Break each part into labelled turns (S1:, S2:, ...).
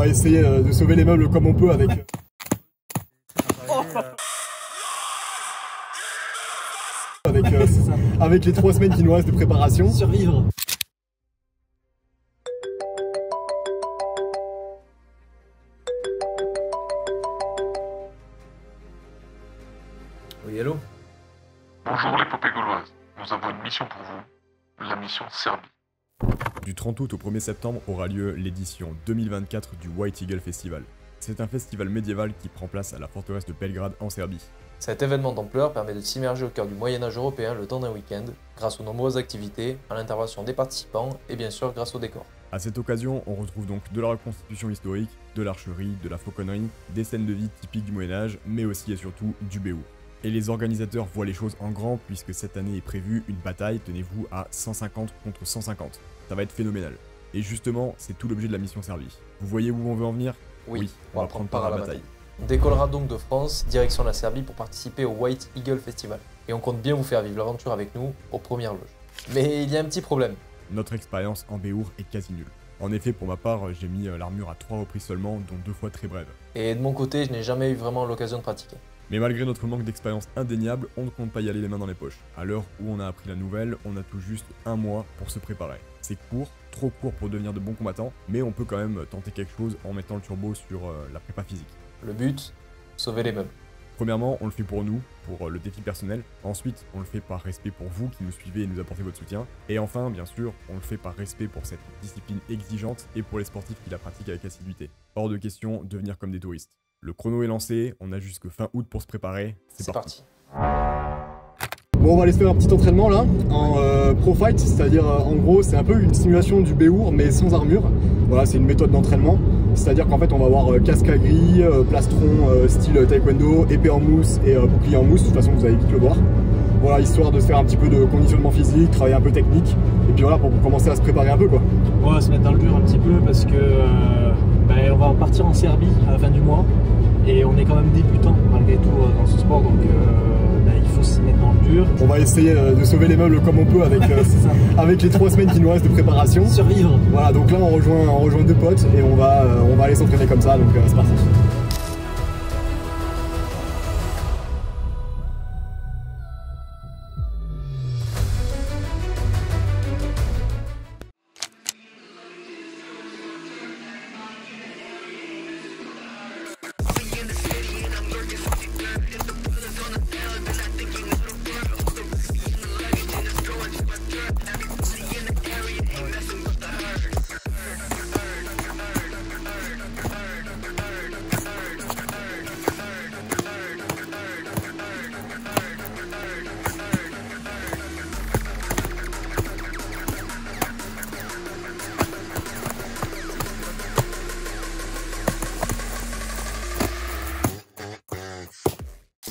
S1: va essayer de sauver les meubles comme on peut avec... Avec les 3 semaines qui nous restent de préparation.
S2: Survivre.
S3: Oui, allô?
S4: Bonjour l'épopée gauloise, nous avons une mission pour vous, la mission Serbie.
S5: Du 30 août au 1er septembre aura lieu l'édition 2024 du White Eagle Festival. C'est un festival médiéval qui prend place à la forteresse de Belgrade en Serbie.
S3: Cet événement d'ampleur permet de s'immerger au cœur du Moyen-Âge européen le temps d'un week-end, grâce aux nombreuses activités, à l'intervention des participants et bien sûr grâce au décor.
S5: A cette occasion, on retrouve donc de la reconstitution historique, de l'archerie, de la fauconnerie, des scènes de vie typiques du Moyen-Âge, mais aussi et surtout du béour. Et les organisateurs voient les choses en grand puisque cette année est prévue une bataille, tenez-vous, à 150 contre 150. Ça va être phénoménal. Et justement, c'est tout l'objet de la mission Serbie. Vous voyez où on veut en venir?
S3: Oui,
S5: on va prendre part à la bataille.
S3: On décollera donc de France, direction la Serbie pour participer au White Eagle Festival. Et on compte bien vous faire vivre l'aventure avec nous aux premières loges. Mais il y a un petit problème.
S5: Notre expérience en béour est quasi nulle. En effet, pour ma part, j'ai mis l'armure à 3 reprises seulement, dont 2 fois très brèves.
S3: Et de mon côté, je n'ai jamais eu vraiment l'occasion de pratiquer.
S5: Mais malgré notre manque d'expérience indéniable, on ne compte pas y aller les mains dans les poches. À l'heure où on a appris la nouvelle, on a tout juste 1 mois pour se préparer. C'est court, trop court pour devenir de bons combattants, mais on peut quand même tenter quelque chose en mettant le turbo sur la prépa physique.
S3: Le but, sauver les meubles.
S5: Premièrement, on le fait pour nous, pour le défi personnel. Ensuite, on le fait par respect pour vous qui nous suivez et nous apportez votre soutien. Et enfin, bien sûr, on le fait par respect pour cette discipline exigeante et pour les sportifs qui la pratiquent avec assiduité. Hors de question de venir comme des touristes. Le chrono est lancé, on a jusque fin août pour se préparer. C'est parti.
S1: Bon, on va aller se faire un petit entraînement là, en pro fight, c'est-à-dire en gros c'est un peu une simulation du béour mais sans armure. Voilà, c'est une méthode d'entraînement, c'est-à-dire qu'en fait on va avoir casque à grille, plastron style taekwondo, épée en mousse et bouclier en mousse, de toute façon vous allez vite le voir. Voilà, histoire de se faire un petit peu de conditionnement physique, travailler un peu technique, et puis voilà, pour commencer à se préparer un peu quoi.
S2: On va se mettre dans le dur un petit peu parce que on va partir en Serbie à la fin du mois et on est quand même débutant malgré tout dans ce sport, donc il faut s'y mettre dans le dur.
S1: On va essayer de sauver les meubles comme on peut avec, avec les 3 semaines qui nous restent de préparation.
S2: Survivre.
S1: Voilà, donc là on rejoint 2 potes et on va aller s'entraîner comme ça, donc c'est parti.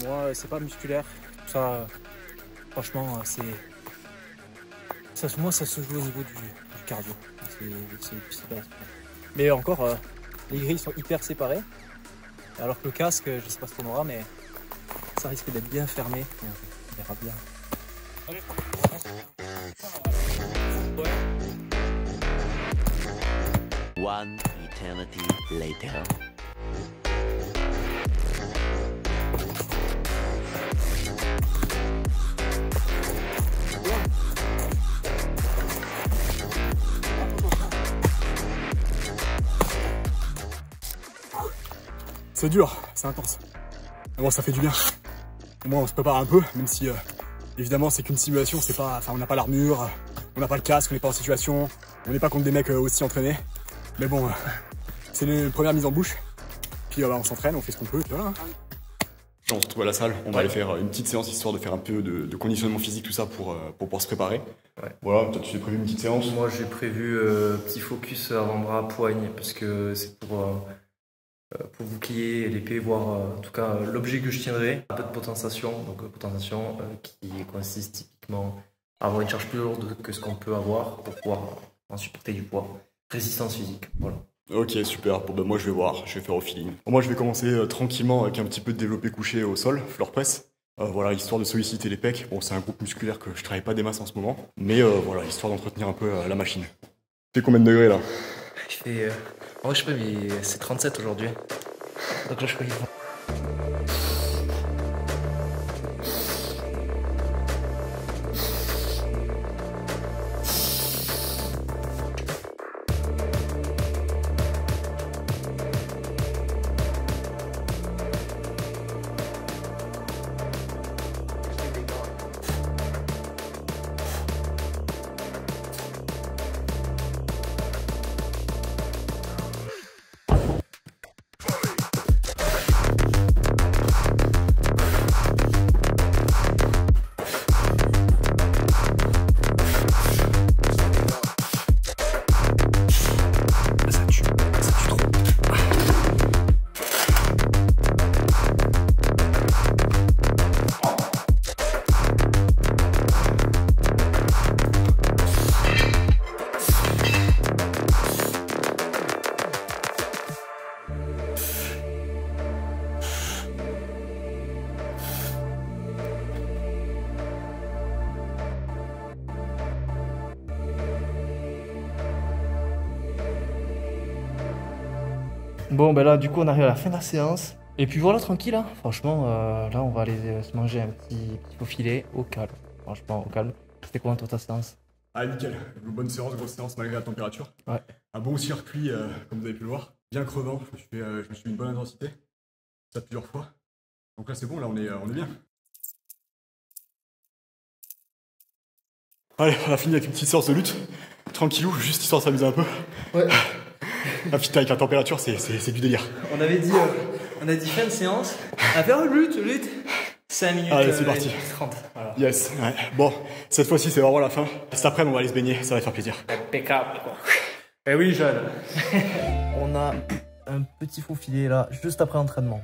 S2: Moi, c'est pas musculaire, tout ça, franchement, moi, ça se joue au niveau du cardio. Mais encore, les grilles sont hyper séparées, alors que le casque, je sais pas ce qu'on aura, mais ça risque d'être bien fermé. On verra bien.
S6: One eternity later.
S1: C'est dur, c'est intense. Mais bon, ça fait du bien. Au moins, on se prépare un peu, même si évidemment, c'est qu'une simulation. C'est pas, on n'a pas l'armure, on n'a pas le casque, on n'est pas en situation, on n'est pas contre des mecs aussi entraînés. Mais bon, c'est une première mise en bouche. Puis on s'entraîne, on fait ce qu'on peut, et puis voilà.
S5: On se retrouve à la salle, on va aller faire une petite séance histoire de faire un peu de conditionnement physique, tout ça pour pouvoir se préparer.
S3: Ouais.
S5: Voilà, toi tu t'es prévu une petite séance?
S3: Moi j'ai prévu petit focus avant-bras, poigne, parce que c'est pour bouclier l'épée, voir en tout cas l'objet que je tiendrai. Un peu de potentiation, qui consiste typiquement à avoir une charge plus lourde que ce qu'on peut avoir pour pouvoir en supporter du poids. Résistance physique, voilà.
S5: Ok, super. Bon, ben moi je vais voir, je vais faire au feeling. Bon, moi je vais commencer tranquillement avec un petit peu de développé couché au sol, floor press. Voilà, histoire de solliciter les pecs. Bon, c'est un groupe musculaire que je travaille pas des masses en ce moment. Mais voilà, histoire d'entretenir un peu la machine. Tu fais combien de degrés là?
S3: Je fais Moi, je sais pas, mais c'est 37 aujourd'hui. Donc là, je crois qu'il faut. Bon, ben là, du coup, on arrive à la fin de la séance. Et puis voilà, tranquille, hein. Franchement, là, on va aller se manger un petit faux filet au calme. Franchement, au calme. C'était comment, toi, ta séance?
S5: Ah, nickel. Bonne séance, grosse séance malgré la température. Ouais. Un bon circuit, comme vous avez pu le voir. Bien crevant. Je me suis mis une bonne intensité. Ça plusieurs fois. Donc là, c'est bon, là, on est bien. Allez, on a fini avec une petite séance de lutte. Tranquillou, juste histoire de s'amuser un peu. Ouais. Ah putain, avec la température, c'est du délire.
S3: On avait dit, fin de séance. On a fait lutte. 5 minutes.
S5: Allez, c'est parti.
S3: 30. Voilà.
S5: Yes. Ouais. Bon, cette fois-ci, c'est vraiment la fin. Cet après, on va aller se baigner, ça va faire plaisir.
S3: Impeccable, quoi. Eh oui, jeune. On a un petit faux filet là, juste après l'entraînement.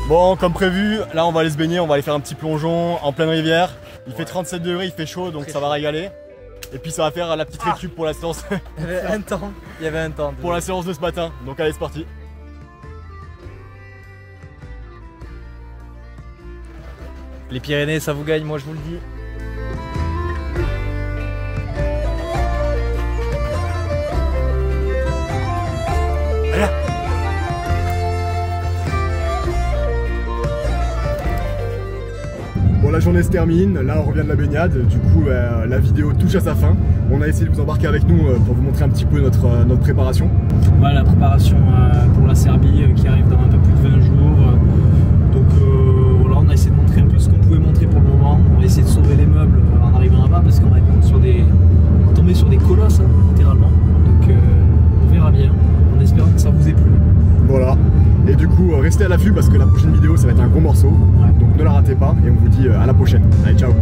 S5: Bon, comme prévu, là on va aller se baigner, on va aller faire un petit plongeon en pleine rivière. Il fait 37 degrés, il fait chaud, donc ça va régaler. Et puis ça va faire la petite récup pour la séance.
S3: Il y avait un temps.
S5: Pour la séance de ce matin. Donc allez, c'est parti.
S3: Les Pyrénées, ça vous gagne, moi je vous le dis.
S5: Allez. Bon, la journée se termine, là on revient de la baignade, du coup la vidéo touche à sa fin. On a essayé de vous embarquer avec nous pour vous montrer un petit peu notre préparation.
S2: Voilà, la préparation pour la Serbie qui arrive dans un peu plus de 20 jours. Donc voilà, on a essayé de montrer un peu ce qu'on pouvait montrer pour le moment. On va essayer de sauver les meubles en arrivant là-bas parce qu'on va tomber sur des colosses, hein, littéralement. Donc on verra bien, en espérant que ça vous ait plu.
S5: Voilà, et du coup restez à l'affût parce que la prochaine vidéo ça va être un gros morceau. Ouais. Donc ne la ratez pas et on vous dit à la prochaine. Allez, ciao.